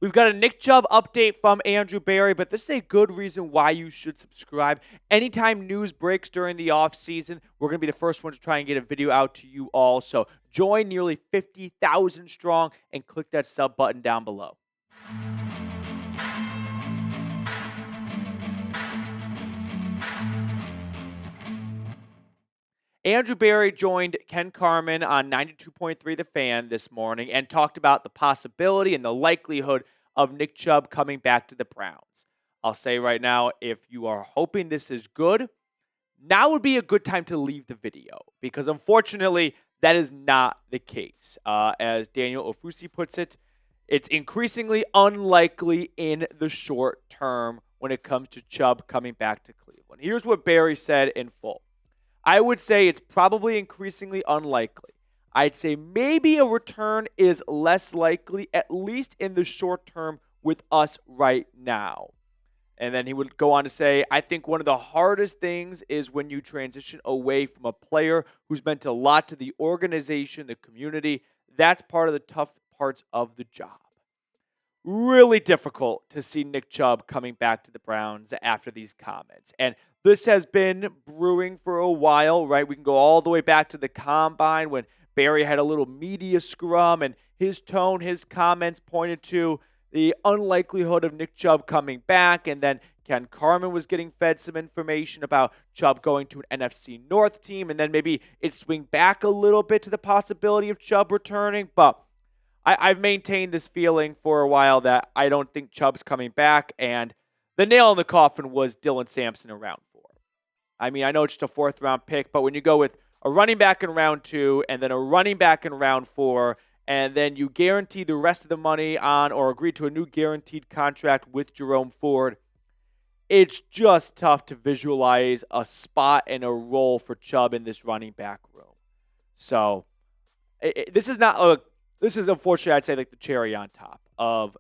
We've got a Nick Chubb update from Andrew Berry, but this is a good reason why you should subscribe. Anytime news breaks during the offseason, we're going to be the first one to try and get a video out to you all. So join nearly 50,000 strong and click that sub button down below. Andrew Berry joined Ken Carman on 92.3 The Fan this morning and talked about the possibility and the likelihood of Nick Chubb coming back to the Browns. I'll say right now, if you are hoping this is good, now would be a good time to leave the video because unfortunately, that is not the case. As Daniel Ofusi puts it, it's increasingly unlikely in the short term when it comes to Chubb coming back to Cleveland. Here's what Berry said in full. I would say it's probably increasingly unlikely. I'd say maybe a return is less likely, at least in the short term with us right now. And then he would go on to say, I think one of the hardest things is when you transition away from a player who's meant a lot to the organization, the community. That's part of the tough parts of the job. Really difficult to see Nick Chubb coming back to the Browns after these comments. And this has been brewing for a while, right? We can go all the way back to the Combine when Berry had a little media scrum and his tone, his comments pointed to the unlikelihood of Nick Chubb coming back. And then Ken Carman was getting fed some information about Chubb going to an NFC North team. And then maybe it swing back a little bit to the possibility of Chubb returning. But I've maintained this feeling for a while that I don't think Chubb's coming back. And the nail in the coffin was Dylan Sampson in round 4. I mean, I know it's just a 4th-round pick, but when you go with a running back in round 2 and then a running back in round 4, and then you guarantee the rest of the money on or agree to a new guaranteed contract with Jerome Ford, it's just tough to visualize a spot and a role for Chubb in this running back room. So this is unfortunately, I'd say, like the cherry on top of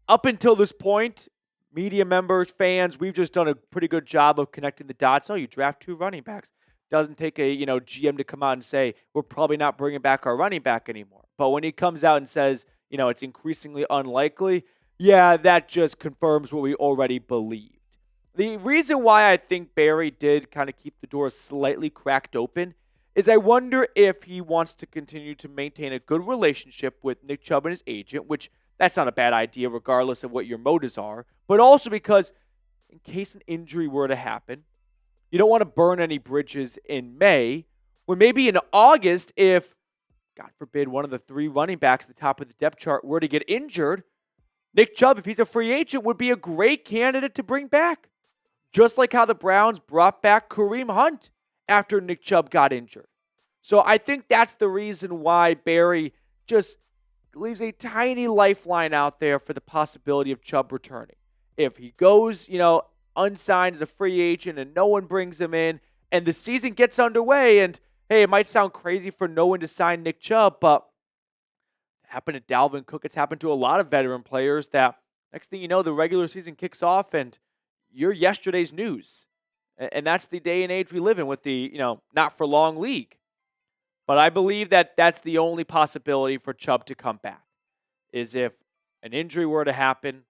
up until this point, media members, fans, we've just done a pretty good job of connecting the dots. Oh, you draft 2 running backs. Doesn't take a GM to come out and say, we're probably not bringing back our running back anymore. But when he comes out and says, it's increasingly unlikely, yeah, that just confirms what we already believed. The reason why I think Berry did kind of keep the door slightly cracked open is I wonder if he wants to continue to maintain a good relationship with Nick Chubb and his agent, which that's not a bad idea regardless of what your motives are, but also because in case an injury were to happen, you don't want to burn any bridges in May, when maybe in August, if, God forbid, one of the 3 running backs at the top of the depth chart were to get injured, Nick Chubb, if he's a free agent, would be a great candidate to bring back. Just like how the Browns brought back Kareem Hunt after Nick Chubb got injured. So I think that's the reason why Berry just leaves a tiny lifeline out there for the possibility of Chubb returning. If he goes, unsigned as a free agent and no one brings him in and the season gets underway and, hey, it might sound crazy for no one to sign Nick Chubb, but it happened to Dalvin Cook. It's happened to a lot of veteran players that next thing you know, the regular season kicks off and you're yesterday's news. And that's the day and age we live in with the, not for long league. But I believe that that's the only possibility for Chubb to come back, is if an injury were to happen,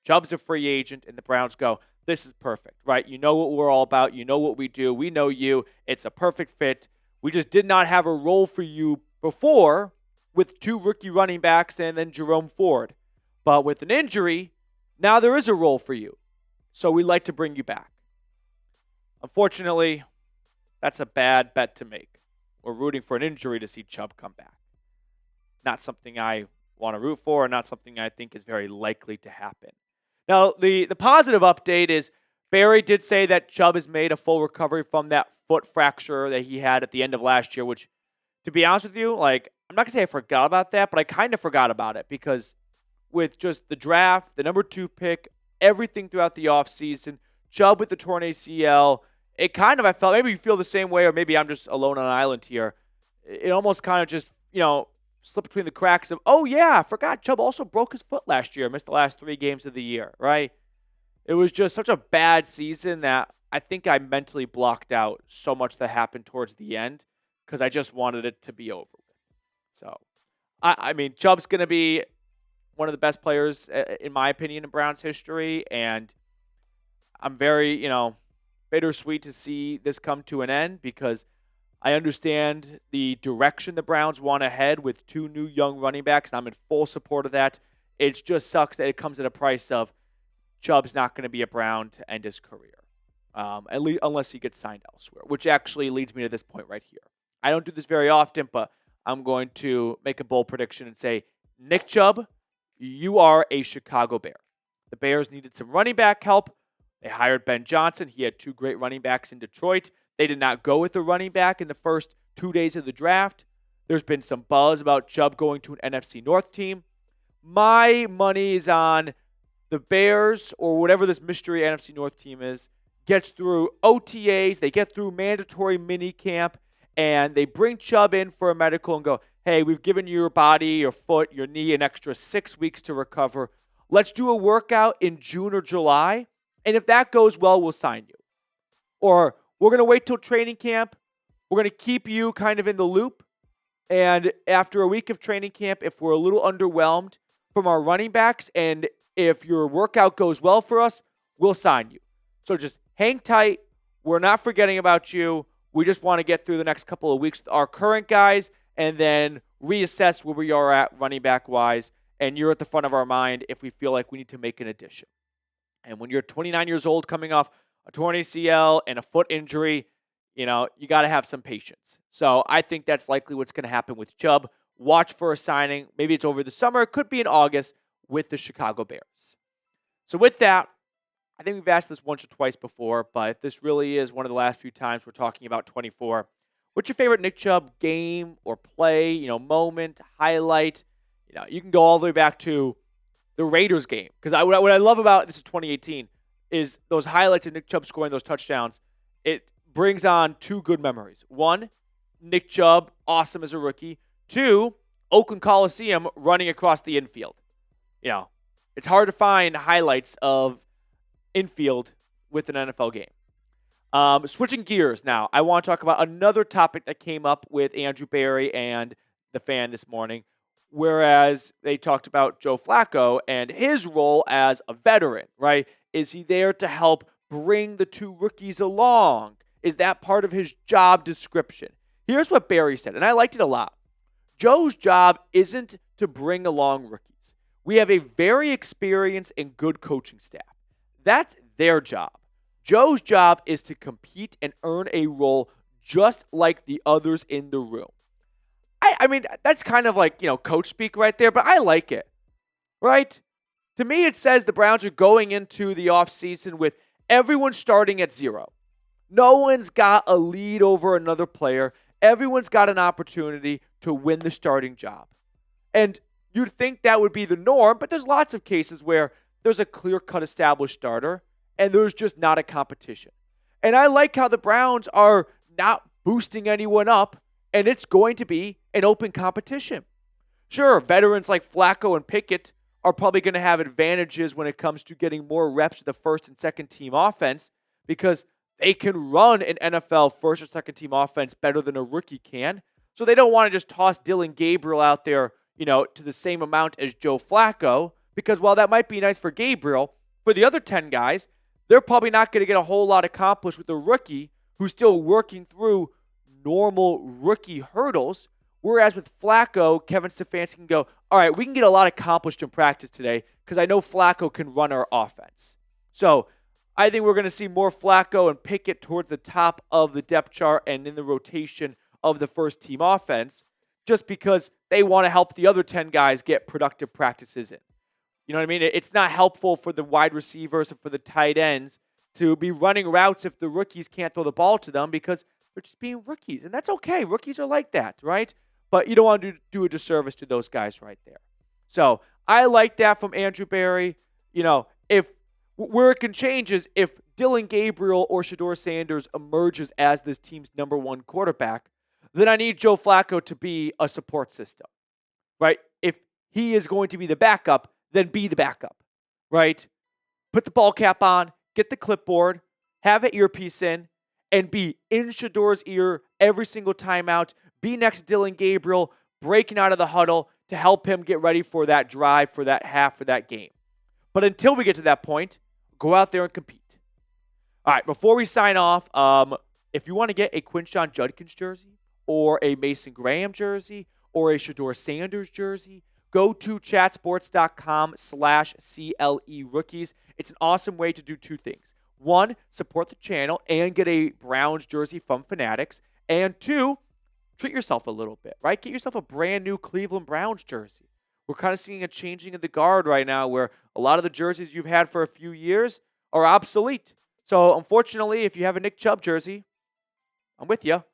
Chubb's a free agent, and the Browns go, this is perfect, right? You know what we're all about. You know what we do. We know you. It's a perfect fit. We just did not have a role for you before with 2 rookie running backs and then Jerome Ford. But with an injury, now there is a role for you. So we'd like to bring you back. Unfortunately, that's a bad bet to make. We're rooting for an injury to see Chubb come back. Not something I want to root for, and not something I think is very likely to happen. Now, the positive update is Berry did say that Chubb has made a full recovery from that foot fracture that he had at the end of last year, which, to be honest with you, I'm not going to say I forgot about that, but I kind of forgot about it because with just the draft, the number 2 pick, everything throughout the offseason, Chubb with the torn ACL, it kind of, I felt, maybe you feel the same way, or maybe I'm just alone on an island here. It almost kind of just, slipped between the cracks of, oh yeah, I forgot Chubb also broke his foot last year, missed the last 3 games of the year, right? It was just such a bad season that I think I mentally blocked out so much that happened towards the end because I just wanted it to be over with. So, I mean, Chubb's going to be one of the best players, in my opinion, in Browns history. And I'm very, bittersweet to see this come to an end because I understand the direction the Browns want to head with 2 new young running backs, and I'm in full support of that. It just sucks that it comes at a price of Chubb's not going to be a Brown to end his career, at least unless he gets signed elsewhere, which actually leads me to this point right here. I don't do this very often, but I'm going to make a bold prediction and say, Nick Chubb, you are a Chicago Bear. The Bears needed some running back help. They hired Ben Johnson. He had 2 great running backs in Detroit. They did not go with a running back in the first 2 days of the draft. There's been some buzz about Chubb going to an NFC North team. My money is on the Bears, or whatever this mystery NFC North team is, gets through OTAs, they get through mandatory mini camp, and they bring Chubb in for a medical and go, hey, we've given your body, your foot, your knee an extra 6 weeks to recover. Let's do a workout in June or July, and if that goes well, we'll sign you. Or we're going to wait till training camp. We're going to keep you kind of in the loop, and after a week of training camp, if we're a little underwhelmed from our running backs, and if your workout goes well for us, we'll sign you. So just hang tight. We're not forgetting about you. We just want to get through the next couple of weeks with our current guys and then reassess where we are at running back-wise. And you're at the front of our mind if we feel like we need to make an addition. And when you're 29 years old coming off a torn ACL and a foot injury, you got to have some patience. So I think that's likely what's going to happen with Chubb. Watch for a signing. Maybe it's over the summer. It could be in August with the Chicago Bears. So with that, I think we've asked this once or twice before, but this really is one of the last few times we're talking about 24. What's your favorite Nick Chubb game or play, moment, highlight? You can go all the way back to the Raiders game. Because what I love about this is 2018 is those highlights of Nick Chubb scoring those touchdowns. It brings on 2 good memories. 1, Nick Chubb, awesome as a rookie. 2, Oakland Coliseum running across the infield. It's hard to find highlights of infield with an NFL game. Switching gears now, I want to talk about another topic that came up with Andrew Berry and the fan this morning, whereas they talked about Joe Flacco and his role as a veteran, right? Is he there to help bring the 2 rookies along? Is that part of his job description? Here's what Berry said, and I liked it a lot. Joe's job isn't to bring along rookies. We have a very experienced and good coaching staff. That's their job. Joe's job is to compete and earn a role just like the others in the room. I mean, that's kind of like, coach speak right there, but I like it, right? To me, it says the Browns are going into the offseason with everyone starting at 0. No one's got a lead over another player. Everyone's got an opportunity to win the starting job. And you'd think that would be the norm, but there's lots of cases where there's a clear-cut established starter, and there's just not a competition. And I like how the Browns are not boosting anyone up, and it's going to be an open competition. Sure, veterans like Flacco and Pickett are probably going to have advantages when it comes to getting more reps with the first and second team offense because they can run an NFL first or second team offense better than a rookie can. So they don't want to just toss Dylan Gabriel out there, to the same amount as Joe Flacco, because while that might be nice for Gabriel, for the other 10 guys, they're probably not going to get a whole lot accomplished with a rookie who's still working through normal rookie hurdles. Whereas with Flacco, Kevin Stefanski can go, all right, we can get a lot accomplished in practice today because I know Flacco can run our offense. So I think we're going to see more Flacco and Pickett towards the top of the depth chart and in the rotation of the first team offense just because they want to help the other 10 guys get productive practices in. You know what I mean? It's not helpful for the wide receivers and for the tight ends to be running routes if the rookies can't throw the ball to them because they're just being rookies. And that's okay. Rookies are like that, right? But you don't want to do a disservice to those guys right there. So I like that from Andrew Berry. If where it can change is if Dylan Gabriel or Shedeur Sanders emerges as this team's number 1 quarterback, then I need Joe Flacco to be a support system, right? If he is going to be the backup, then be the backup, right? Put the ball cap on, get the clipboard, have an earpiece in, and be in Shedeur's ear every single timeout. Be next to Dylan Gabriel, breaking out of the huddle to help him get ready for that drive, for that half, for that game. But until we get to that point, go out there and compete. All right, before we sign off, if you want to get a Quinshon Judkins jersey or a Mason Graham jersey or a Shedeur Sanders jersey, go to chatsports.com/CLE rookies. It's an awesome way to do two things. One, support the channel and get a Browns jersey from Fanatics. And two, treat yourself a little bit, right? Get yourself a brand new Cleveland Browns jersey. We're kind of seeing a changing of the guard right now where a lot of the jerseys you've had for a few years are obsolete. So, unfortunately, if you have a Nick Chubb jersey, I'm with you.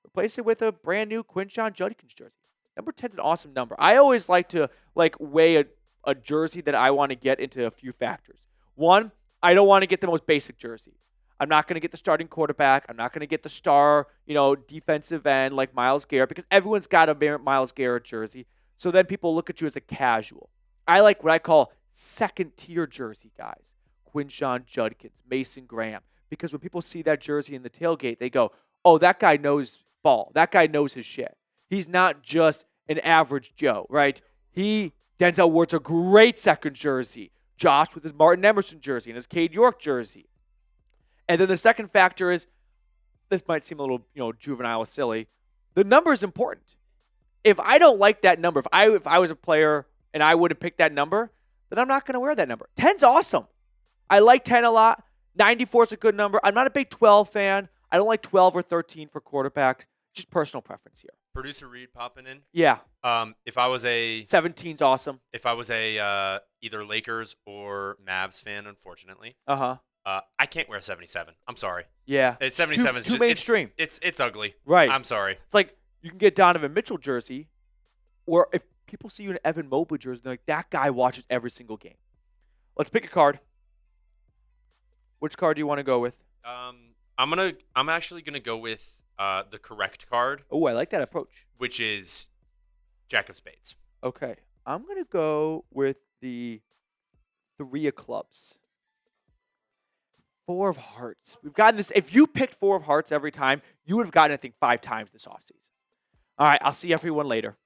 Replace it with a brand new Quinshon Judkins jersey. Number 10 is an awesome number. I always like to weigh a jersey that I want to get into a few factors. One, I don't want to get the most basic jersey. I'm not going to get the starting quarterback. I'm not going to get the star, defensive end like Myles Garrett because everyone's got a Myles Garrett jersey. So then people look at you as a casual. I like what I call second-tier jersey guys. Quinshon Judkins, Mason Graham. Because when people see that jersey in the tailgate, they go, oh, that guy knows ball. That guy knows his shit. He's not just an average Joe, right? Denzel Ward's a great second jersey. Josh with his Martin Emerson jersey and his Cade York jersey. And then the second factor is, this might seem a little, juvenile or silly. The number is important. If I don't like that number, if I was a player and I wouldn't pick that number, then I'm not going to wear that number. 10's awesome. I like 10 a lot. 94 is a good number. I'm not a big 12 fan. I don't like 12 or 13 for quarterbacks. Just personal preference here. Producer Reed popping in. Yeah. If I was a 17's awesome. If I was a either Lakers or Mavs fan, unfortunately, I can't wear 77. I'm sorry. Yeah. It's 77. Too mainstream. It's ugly. Right. I'm sorry. It's like you can get Donovan Mitchell jersey, or if people see you in an Evan Mobley jersey, they're like, that guy watches every single game. Let's pick a card. Which card do you want to go with? I'm actually gonna go with the correct card. Oh, I like that approach. Which is Jack of Spades. Okay. I'm gonna go with the 3 of clubs. 4 of hearts. We've gotten this. If you picked 4 of hearts every time, you would have gotten, I think, 5 times this offseason. All right. I'll see everyone later.